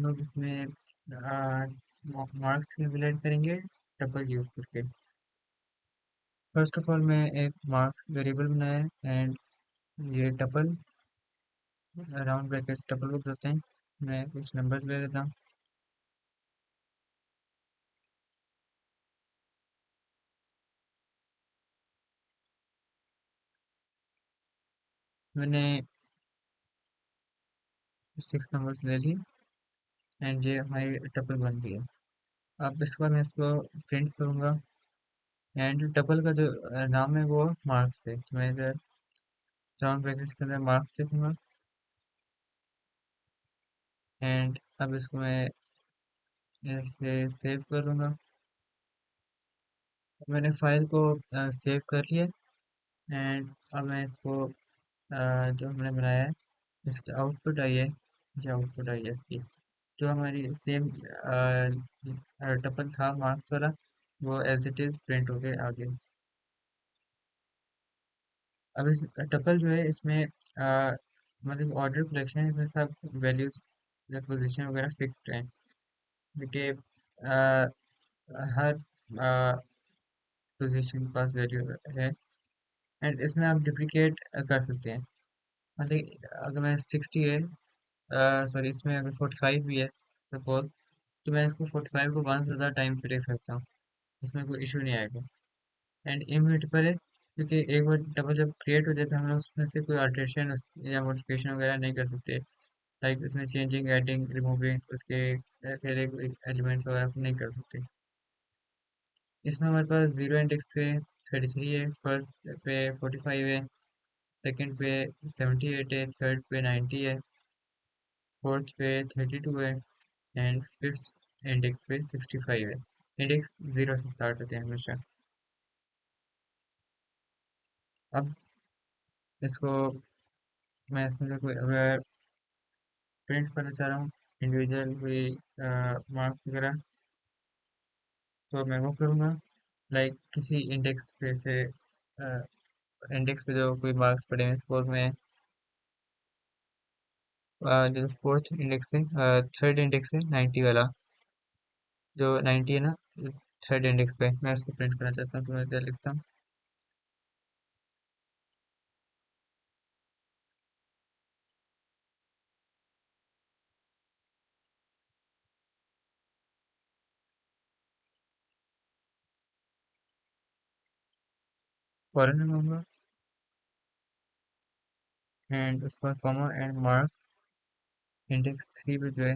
हम लोग इसमें मार्क्स कैलकुलेट करेंगे टपल यूज करके। फर्स्ट ऑफ ऑल मैं एक मार्क्स वेरिएबल बनाया है एंड ये टपल राउंड ब्रैकेट्स टपल को बोलते हैं। मैं कुछ नंबर ले लेता हूँ। मैंने 6 नंबर्स ले ली एंड ये हमारी टपल बन गई है। अब इसके बाद मैं इसको प्रिंट करूँगा एंड टपल का जो नाम है वो मार्क्स है, तो मैं इधर राउंड ब्रैकेट से मैं मार्क्स लिखूंगा एंड अब इसको मैं इसे सेव करूँगा। मैंने फाइल को सेव कर लिया एंड अब मैं इसको जो हमने बनाया है इसकी आउटपुट आई है, ये आउटपुट आई है इसकी, जो हमारी सेम टपल था मार्क्स वाला, वो एज इट इज प्रिंट होके आ गया। अब इस टपल जो है इसमें मतलब ऑर्डर कलेक्शन है, इसमें सब वैल्यूज या पोजीशन वगैरह फिक्स्ड है, क्योंकि हर पोजीशन के पास वैल्यू है एंड इसमें आप डुप्लीकेट कर सकते हैं। मतलब अगर मैं 60 है, सॉरी इसमें अगर 45 भी है सपोज, तो मैं इसको 45 को 1 से ज़्यादा टाइम पे लिख सकता हूँ, इसमें कोई इशू नहीं आएगा। एंड इम्यूटेबल है क्योंकि एक बार डबल जब क्रिएट हो जाए तो हम लोग उसमें से कोई अल्ट्रेशन या मॉडिफिकेशन वगैरह नहीं कर सकते। लाइक इसमें चेंजिंग एडिंग रिमूविंग उसके पहले कोई एलिमेंट्स वगैरह को नहीं कर सकते। इसमें हमारे पास जीरो इंडेक्स पे 33 है, फर्स्ट पे 45 है, सेकंड पे 78 है, थर्ड पे 90 है, फोर्थ पे 32 है एंड फिफ्थ इंडेक्स पे 65 है। इंडेक्स जीरो से स्टार्ट होते हैं हमेशा। अब इसको मैं इसमें से कोई अगर प्रिंट करना चाह रहा हूँ इंडिविजुअल कोई मार्क्स वगैरह, तो मैं वो करूँगा। लाइक किसी इंडेक्स पे से इंडेक्स पे जो कोई मार्क्स पड़े हैं, सपोज में जो फोर्थ इंडेक्स है, थर्ड इंडेक्स है 90 वाला, जो 90 है ना, इस थर्ड इंडेक्स पे मैं उसको प्रिंट करना चाहता हूँ, तो मैं इधर लिखता हूँ फॉरेन लूँगा एंड उसके बाद कॉमा एंड मार्क्स इंडेक्स 3 पे जो है,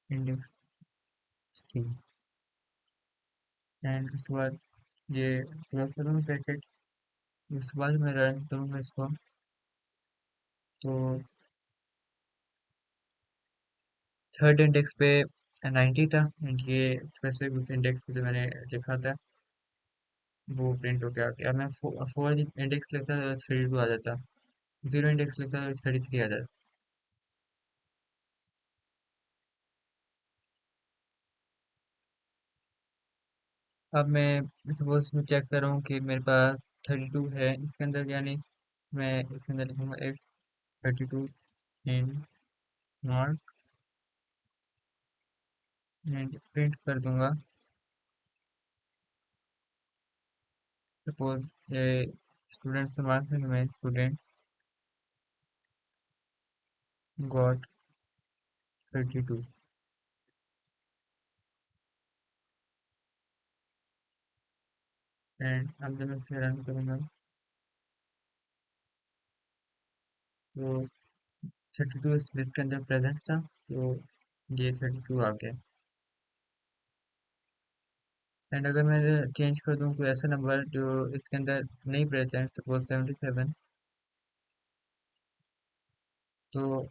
इंडेक्स 3 एंड उसके बाद ये क्लोज करूँगा ब्रैकेट। उसके बाद मैं रन करूँगा इसको, तो थर्ड इंडेक्स पे 90 था एंड ये स्पेसिफिक उस इंडेक्स पे जो मैंने लिखा था वो प्रिंट होके आ गया। अब मैं फोर इंडेक्स लिखता तो 32 आ जाता, जीरो इंडेक्स लिखता तो 33 आ जाता। अब मैं सपोज इसमें चेक कर रहा हूँ कि मेरे पास 32 है इसके अंदर, यानी मैं इसके अंदर लिखूंगा एक 32 इन मार्क्स एंड प्रिंट कर दूंगा। सपोज ये स्टूडेंट से मार्क्स है, मैं स्टूडेंट गॉट 32 एंड अब जब मैं इसे रन करूंगा तो 32 इस लिस्ट के अंदर प्रेजेंट था, तो ये 32 आ गया। एंड अगर मैं चेंज कर दूं कोई ऐसा नंबर जो इसके अंदर नहीं प्रेजेंट, सपोज 77, तो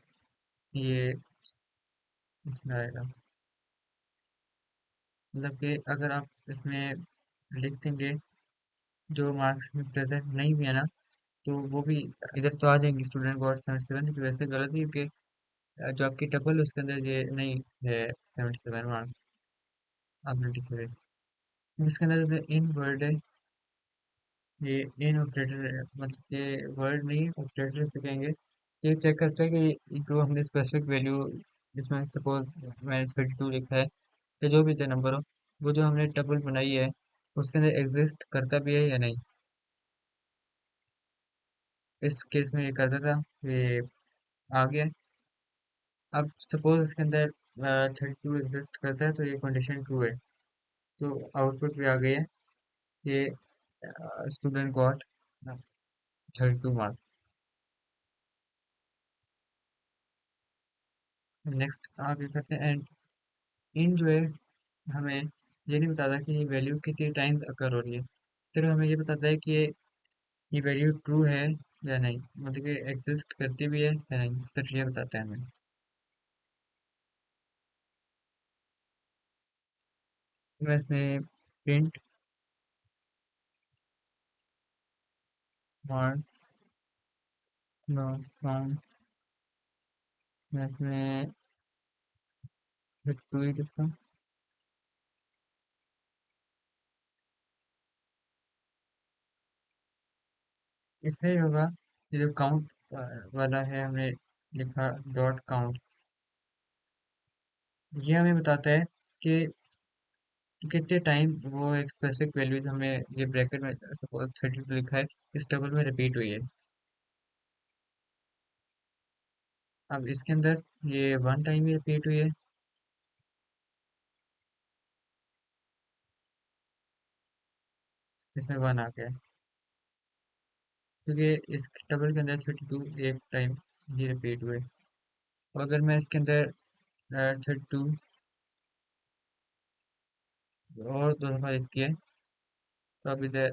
ये इसमें आएगा। मतलब कि अगर आप इसमें लिख देंगे जो मार्क्स में प्रेजेंट नहीं भी है ना, तो वो भी इधर तो आ जाएंगे स्टूडेंट गॉट 77, लेकिन वैसे गलत है क्योंकि जो आपकी टपल है उसके अंदर ये नहीं है 77 मार्क्स आपने डिक्लेयर। इसके अंदर जो इन वर्ड है, ये इन ऑपरेटर है, मतलब ये वर्ड नहीं ऑपरेटर से कहेंगे, ये चेक करता है कि जो हमने स्पेसिफिक वैल्यू, जिसमें सपोज मैंने 32 लिखा है या जो भी नंबर हो, वो जो हमने टपल बनाई है उसके अंदर एग्जिस्ट करता भी है या नहीं। इस केस में ये करता था, ये आ गया। अब सपोज इसके अंदर 32 एग्जिस्ट करता है तो ये कंडीशन ट्रू है, तो आउटपुट भी आ गई है। ये स्टूडेंट गॉट 32 मार्क्स। नेक्स्ट आगे करते हैं। एंड इन जो है हमें ये नहीं बताता कि ये वैल्यू कितनी टाइम्स अकर हो रही है, सिर्फ हमें ये बताता है कि ये वैल्यू ट्रू है या नहीं, मतलब कि एग्जिस्ट करती भी है या नहीं, सिर्फ ये बताता है हमें। तो मैं इसमें प्रिंट मार्क्स नो फाउंड, मैं इसमें ट्रू ही लिखता हूँ। इससे ही होगा। ये जो काउंट वाला है हमने लिखा डॉट काउंट, ये हमें बताता है कि कितने टाइम वो एक स्पेसिफिक वैल्यू जो हमने ये ब्रैकेट में सपोज 32 लिखा है इस टेबल में रिपीट हुई है। अब इसके अंदर ये 1 टाइम ही रिपीट हुई है, इसमें 1 आ गया है, क्योंकि इस टेबल के अंदर 32 एक टाइम ही रिपीट हुए। और अगर मैं इसके अंदर 32 और 2 दफ़ा लिखती है तो अब इधर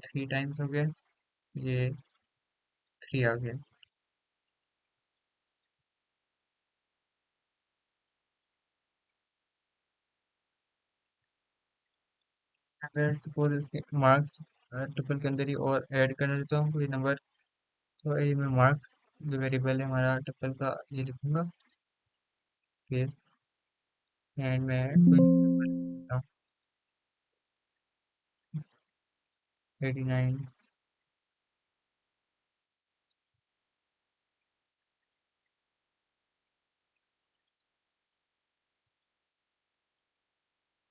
3 टाइम्स हो गया, ये 3 आ गया। अगर सपोज इसके मार्क्स ट्रिपल के अंदर ही और ऐड करना देता हूँ कोई नंबर, तो ये मैं मार्क्स जो वेरिएबल है हमारा ट्रिपल का ये लिखूंगा फिर। एंड मैं कोई नंबर लिखता हूँ 89,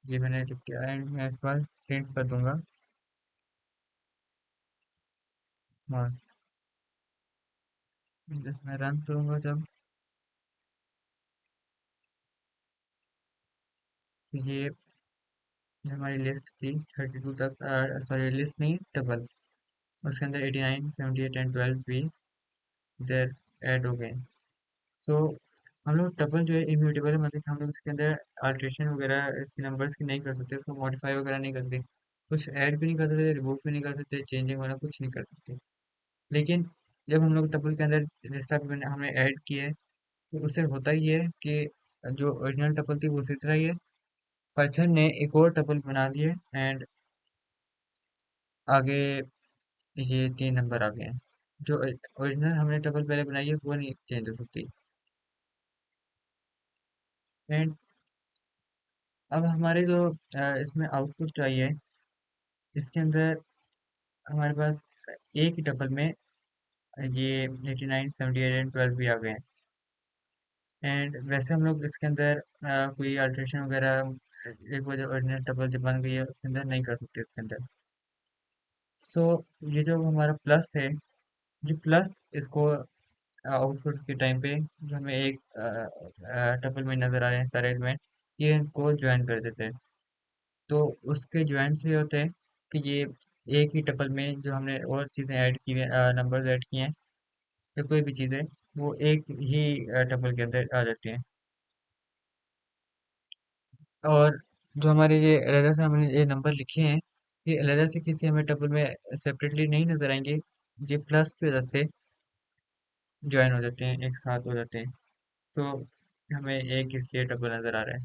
ये मैंने लिख किया एंड मैं इस बार प्रिंट कर दूंगा मार्क्स। जब मैं रन करूंगा जब, तो ये जो हमारी लिस्ट थी 32 तक, सॉरी लिस्ट नहीं टेबल, उसके अंदर 89 78 एंड 12 भी इधर ऐड हो गए। सो हम लोग टपल जो है इम्यूटेबल है, मतलब कि हम लोग इसके अंदर अल्ट्रेशन वगैरह इसके नंबर्स की नहीं कर सकते, उसको मॉडिफाई वगैरह नहीं कर सकते, कुछ ऐड भी नहीं कर सकते, रिमूव भी नहीं कर सकते, चेंजिंग वाला कुछ नहीं कर सकते। लेकिन जब हम लोग टपल के अंदर जिस टाइप हमने ऐड किया है, तो उससे होता ही है कि जो ओरिजिनल टपल थी वो उसी तरह ही है, पाइथन ने एक और टपल बना ली है एंड आगे ये 3 नंबर आ गए हैं। जो ओरिजिनल हमने टपल पहले बनाई है वो नहीं चेंज हो सकती। एंड अब हमारे जो इसमें आउटपुट चाहिए, इसके अंदर हमारे पास एक ही टपल में ये 89 78 एंड 12 भी आ गए हैं। एंड वैसे हम लोग इसके अंदर कोई अल्ट्रेशन वगैरह एक बार जो ओरिजिनल टपल जब बन गई है उसके अंदर नहीं कर सकते इसके अंदर। सो ये जो हमारा प्लस है, जो प्लस इसको आउटपुट के टाइम पे जो हमें एक टपल में नजर आ रहे हैं सारे एलिमेंट, ये इनको ज्वाइन कर देते हैं। तो उसके ज्वाइन से ये होता है कि ये एक ही टपल में जो हमने और चीज़ें ऐड की हैं, नंबर्स ऐड किए हैं या कोई भी चीज़ें, वो एक ही टपल के अंदर आ जाती हैं। और जो हमारे ये अलग से हमने ये नंबर लिखे हैं, ये अलग से किसी हमें टपल में सेपरेटली नहीं नजर आएंगे, ये प्लस की वजह से ज्वाइन हो जाते हैं, एक साथ हो जाते हैं। सो हमें एक इसलिए टपल नजर आ रहा है।